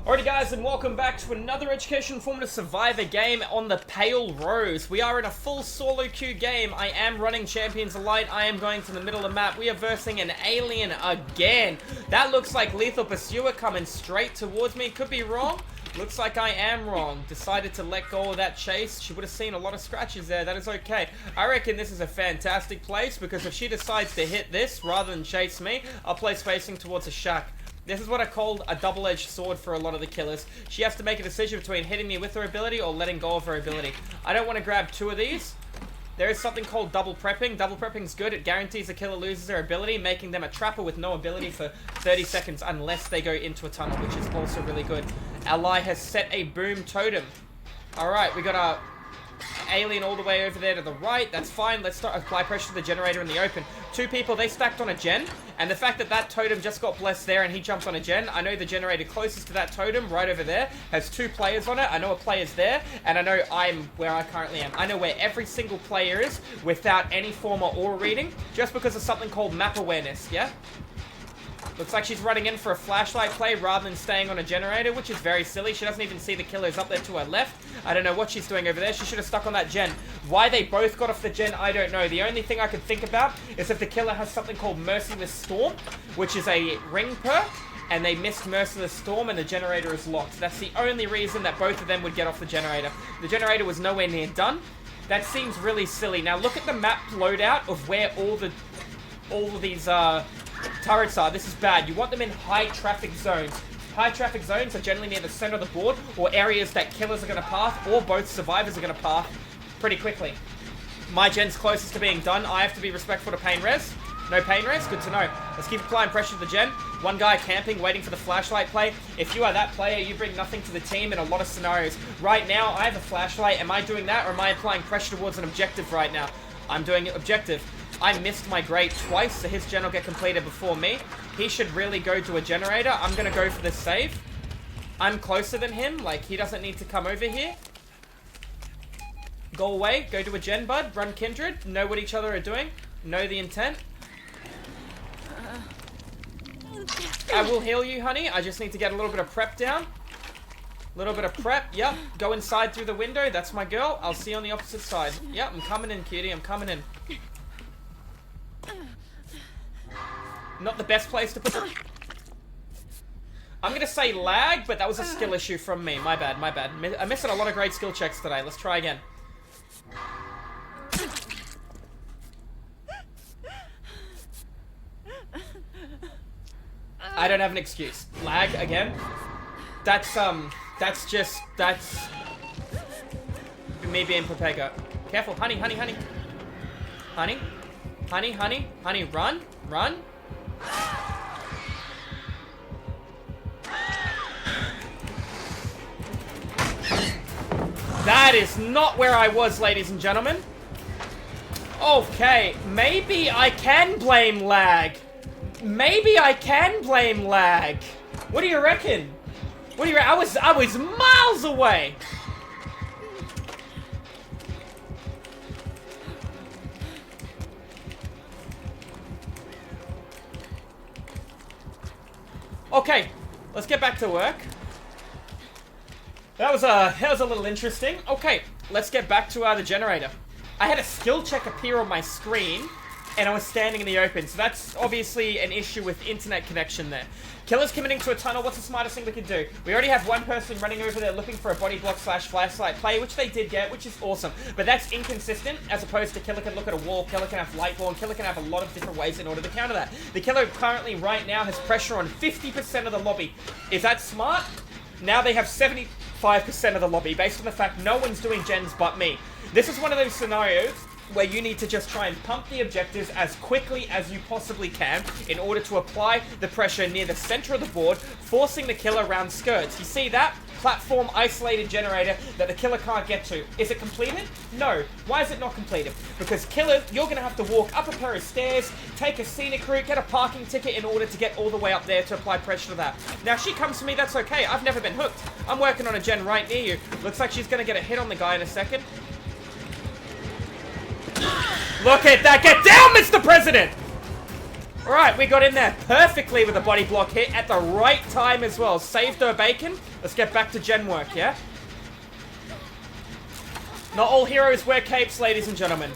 Alrighty guys, and welcome back to another Education Informative Survivor game on the Pale Rose. We are in a full solo queue game. I am running Champions Elite. I am going to the middle of the map. We are versing an alien again. That looks like Lethal Pursuer coming straight towards me. Could be wrong. Looks like I am wrong. Decided to let go of that chase. She would have seen a lot of scratches there. That is okay. I reckon this is a fantastic place because if she decides to hit this rather than chase me, I'll place facing towards a shack. This is what I call a double-edged sword for a lot of the killers. She has to make a decision between hitting me with her ability or letting go of her ability. I don't want to grab two of these. There is something called double prepping. Double prepping is good. It guarantees the killer loses their ability, making them a trapper with no ability for 30 seconds unless they go into a tunnel, which is also really good. Ally has set a boom totem. Alright, we got our alien all the way over there to the right. That's fine. Let's start apply pressure to the generator in the open. Two people, they stacked on a gen, and the fact that that totem just got blessed there and he jumps on a gen, I know the generator closest to that totem right over there has two players on it. I know a player's there, and I know I'm where I currently am. I know where every single player is without any form of aura reading, just because of something called map awareness, yeah? Looks like she's running in for a flashlight play rather than staying on a generator, which is very silly. She doesn't even see the killers up there to her left. I don't know what she's doing over there. She should have stuck on that gen. Why they both got off the gen, I don't know. The only thing I could think about is if the killer has something called Merciless Storm, which is a ring perk, and they missed Merciless Storm and the generator is locked. That's the only reason that both of them would get off the generator. The generator was nowhere near done. That seems really silly. Now look at the map loadout of where all of these turrets are. This is bad. You want them in high traffic zones. High traffic zones are generally near the center of the board or areas that killers are going to pass or both survivors are going to pass pretty quickly. My gen's closest to being done. I have to be respectful to pain res. No pain res? Good to know. Let's keep applying pressure to the gen. One guy camping, waiting for the flashlight play. If you are that player, you bring nothing to the team in a lot of scenarios. Right now, I have a flashlight. Am I doing that or am I applying pressure towards an objective right now? I'm doing objective. I missed my grate twice, so his gen will get completed before me. He should really go to a generator. I'm going to go for the save. I'm closer than him. Like, he doesn't need to come over here. Go away. Go to a gen, bud. Run kindred. Know what each other are doing. Know the intent. I will heal you, honey. I just need to get a little bit of prep down. A little bit of prep. Yep. Go inside through the window. That's my girl. I'll see you on the opposite side. Yep, I'm coming in, cutie. I'm coming in. Not the best place to put them. I'm gonna say lag, but that was a skill issue from me. My bad, my bad. I'm missing a lot of great skill checks today. Let's try again. I don't have an excuse. Lag again. That's me being prepared. Careful, honey, honey, honey. Honey, honey, honey, honey, run, run. That is not where I was, ladies and gentlemen. Okay, maybe I can blame lag. Maybe I can blame lag. What do you reckon? What do you reckon? I was miles away. Okay, let's get back to work. That was a little interesting. Okay, let's get back to the generator. I had a skill check appear on my screen, and I was standing in the open, so that's obviously an issue with internet connection there. Killers committing to a tunnel, what's the smartest thing we could do? We already have one person running over there looking for a body block / flashlight play, which they did get, which is awesome. But that's inconsistent, as opposed to killer can look at a wall, killer can have light born, killer can have a lot of different ways in order to counter that. The killer currently, right now, has pressure on 50% of the lobby. Is that smart? Now they have 75% of the lobby, based on the fact no one's doing gens but me. This is one of those scenarios where you need to just try and pump the objectives as quickly as you possibly can in order to apply the pressure near the center of the board, forcing the killer around skirts. You see that? Platform isolated generator that the killer can't get to. Is it completed? No. Why is it not completed? Because killer, you're going to have to walk up a pair of stairs, take a scenic route, get a parking ticket in order to get all the way up there to apply pressure to that. Now, if she comes to me, that's okay. I've never been hooked. I'm working on a gen right near you. Looks like she's going to get a hit on the guy in a second. Look at that. Get down, Mr. President! Alright, we got in there perfectly with a body block hit at the right time as well. Saved her bacon. Let's get back to gen work, yeah? Not all heroes wear capes, ladies and gentlemen.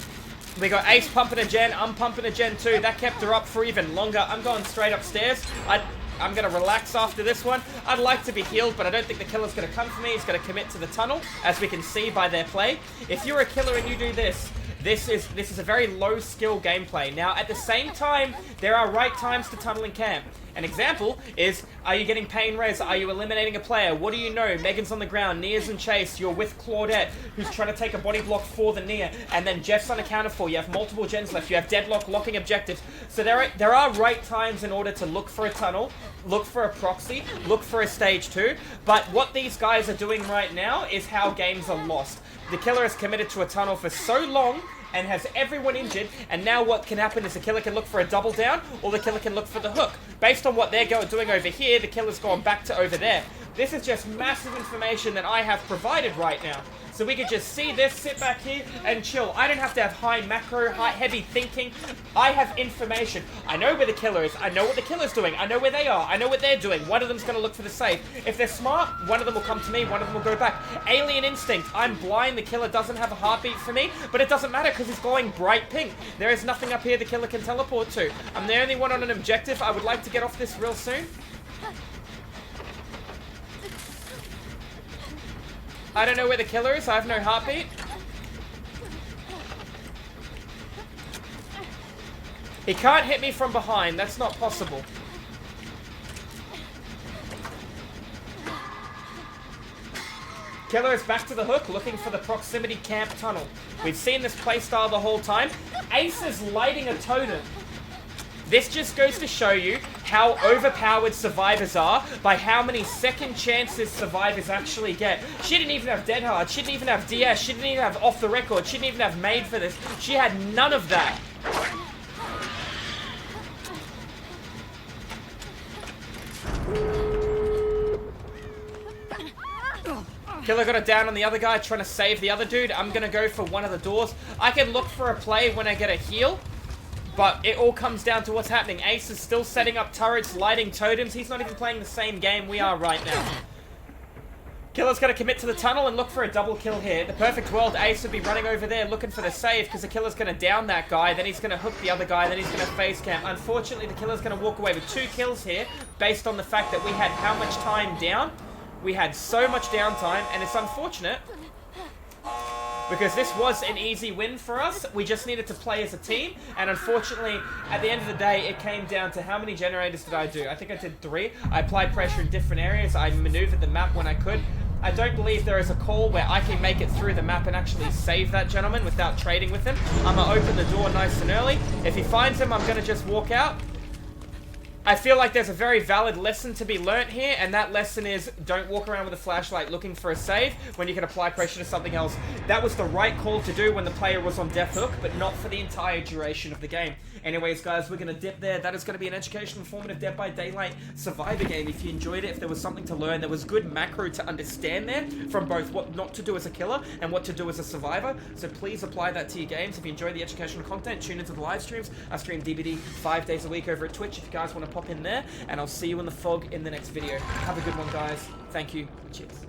We got Ace pumping a gen, I'm pumping a gen too. That kept her up for even longer. I'm going straight upstairs. I'm going to relax after this one. I'd like to be healed, but I don't think the killer's going to come for me. He's going to commit to the tunnel, as we can see by their play. If you're a killer and you do this, this is a very low skill gameplay. Now, at the same time, there are right times to tunnel and camp. An example is, are you getting pain res? Are you eliminating a player? What do you know? Megan's on the ground, Nia's in chase, you're with Claudette, who's trying to take a body block for the Nia, and then Jeff's unaccounted for. You have multiple gens left, you have deadlock, locking objectives. So there are right times in order to look for a tunnel, look for a proxy, look for a stage 2, but what these guys are doing right now is how games are lost. The killer is committed to a tunnel for so long and has everyone injured, and now what can happen is the killer can look for a double down, or the killer can look for the hook. Based on what they're doing over here, the killer's gone back to over there. This is just massive information that I have provided right now. So we could just see this, sit back here, and chill. I don't have to have high macro, heavy thinking. I have information. I know where the killer is. I know what the killer's doing. I know where they are. I know what they're doing. One of them's going to look for the safe. If they're smart, one of them will come to me. One of them will go back. Alien instinct. I'm blind. The killer doesn't have a heartbeat for me, but it doesn't matter because he's glowing bright pink. There is nothing up here the killer can teleport to. I'm the only one on an objective. I would like to get off this real soon. I don't know where the killer is. I have no heartbeat. He can't hit me from behind. That's not possible. Killer is back to the hook, looking for the proximity camp tunnel. We've seen this playstyle the whole time. Ace is lighting a totem. This just goes to show you how overpowered survivors are by how many second chances survivors actually get. She didn't even have Dead Hard. She didn't even have DS. She didn't even have Off the Record. She didn't even have Made for this. She had none of that. Killer got it down on the other guy trying to save the other dude. I'm going to go for one of the doors. I can look for a play when I get a heal. But it all comes down to what's happening. Ace is still setting up turrets, lighting totems. He's not even playing the same game we are right now. Killer's going to commit to the tunnel and look for a double kill here. The perfect world, Ace would be running over there looking for the save because the killer's going to down that guy. Then he's going to hook the other guy. Then he's going to face camp. Unfortunately, the killer's going to walk away with 2 kills here based on the fact that we had how much time down? We had so much downtime, and it's unfortunate because this was an easy win for us. We just needed to play as a team, and unfortunately, at the end of the day, it came down to how many generators did I do? I think I did 3. I applied pressure in different areas. I maneuvered the map when I could. I don't believe there is a call where I can make it through the map and actually save that gentleman without trading with him. I'm going to open the door nice and early. If he finds him, I'm going to just walk out. I feel like there's a very valid lesson to be learnt here, and that lesson is don't walk around with a flashlight looking for a save when you can apply pressure to something else. That was the right call to do when the player was on death hook, but not for the entire duration of the game. Anyways, guys, we're going to dip there. That is going to be an educational, informative Dead by Daylight survivor game. If you enjoyed it, if there was something to learn, there was good macro to understand there from both what not to do as a killer and what to do as a survivor. So please apply that to your games. If you enjoy the educational content, tune into the live streams. I stream DBD 5 days a week over at Twitch if you guys want to pop in there. And I'll see you in the fog in the next video. Have a good one, guys. Thank you. Cheers.